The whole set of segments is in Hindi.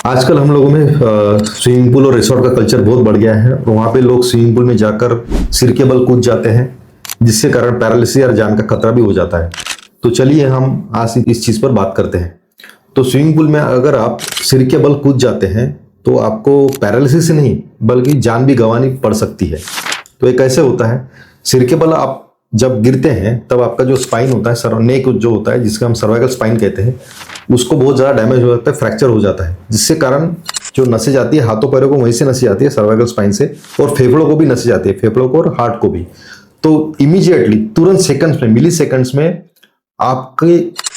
आजकल हम लोगों में स्विमिंग पूल और रिसोर्ट का कल्चर बहुत बढ़ गया है और वहाँ पे लोग स्विमिंग पूल में जाकर सिर के बल कूद जाते हैं, जिससे कारण पैरालिसिस और जान का खतरा भी हो जाता है। तो चलिए हम आज इस चीज़ पर बात करते हैं। तो स्विमिंग पूल में अगर आप सिर के बल कूद जाते हैं तो आपको पैरालिसिस से नहीं बल्कि जान भी गंवानी पड़ सकती है। तो ये कैसे होता है? सिर के बल आप जब गिरते हैं तब आपका जो स्पाइन होता है, नेक जो होता है, जिसका हम सर्वाइकल स्पाइन कहते हैं, उसको बहुत ज़्यादा डैमेज हो जाता है, फ्रैक्चर हो जाता है, जिससे कारण जो नसें जाती है हाथों पैरों को वहीं से नसें जाती है सर्वाइकल स्पाइन से, और फेफड़ों को भी नसें जाती है, फेफड़ों को और हार्ट को भी। तो इमीडिएटली तुरंत सेकंड्स में, मिली सेकंड्स में आपके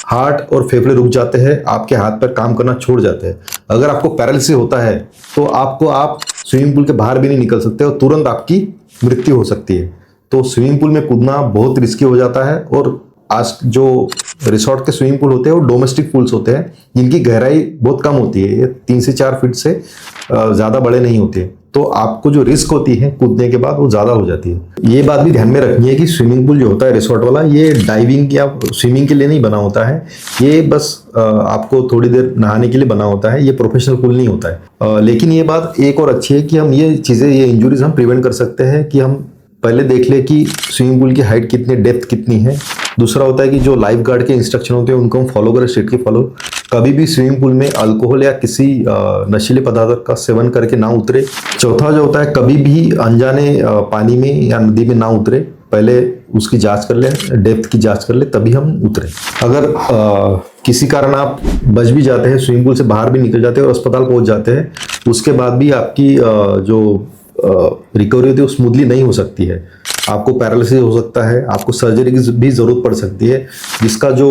हार्ट और फेफड़े रुक जाते हैं, आपके हाथ पैर काम करना छोड़ जाते हैं। अगर आपको पैरालिसिस होता है तो आप स्विमिंग पूल के बाहर भी नहीं निकल सकते और तुरंत आपकी मृत्यु हो सकती है। तो स्विमिंग पूल में कूदना बहुत रिस्की हो जाता है। और आज जो रिसोर्ट के स्विमिंग पूल होते हैं वो डोमेस्टिक पूल्स होते हैं, जिनकी गहराई बहुत कम होती है, ये 3 से 4 फीट से ज़्यादा बड़े नहीं होते। तो आपको जो रिस्क होती है कूदने के बाद वो ज़्यादा हो जाती है। ये बात भी ध्यान में रखनी है कि स्विमिंग पूल जो होता है रिसोर्ट वाला, ये डाइविंग या स्विमिंग के लिए नहीं बना होता है। ये बस आपको थोड़ी देर नहाने के लिए बना होता है, ये प्रोफेशनल पूल नहीं होता है। लेकिन ये बात एक और अच्छी है कि हम ये चीज़ें, ये इंजुरीज हम प्रिवेंट कर सकते हैं कि हम पहले देख ले कि स्विमिंग पूल की हाइट कितनी, डेप्थ कितनी है। दूसरा होता है कि जो लाइफ गार्ड के इंस्ट्रक्शन होते हैं उनको हम फॉलो करें, स्ट्रिक्टली फॉलो। कभी भी स्विमिंग पूल में अल्कोहल या किसी नशीले पदार्थ का सेवन करके ना उतरे। चौथा जो होता है, कभी भी अनजाने पानी में या नदी में ना उतरे, पहले उसकी जांच कर ले, डेप्थ की जांच कर ले, तभी हम उतरे। अगर किसी कारण आप बच भी जाते हैं, स्विमिंग पूल से बाहर भी निकल जाते हैं और अस्पताल पहुंच जाते हैं, उसके बाद भी आपकी जो रिकवरी होती है वो स्मूथली नहीं हो सकती है। आपको पैरालिसिस हो सकता है, आपको सर्जरी की भी जरूरत पड़ सकती है, जिसका जो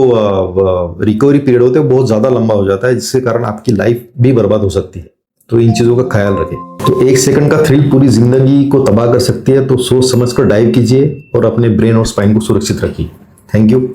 रिकवरी पीरियड होता है बहुत ज़्यादा लंबा हो जाता है, जिसके कारण आपकी लाइफ भी बर्बाद हो सकती है। तो इन चीज़ों का ख्याल रखें। तो 1 सेकंड का थ्रिल पूरी जिंदगी को तबाह कर सकती है। तो सोच समझ कर डाइव कीजिए और अपने ब्रेन और स्पाइन को सुरक्षित रखिए। Thank you.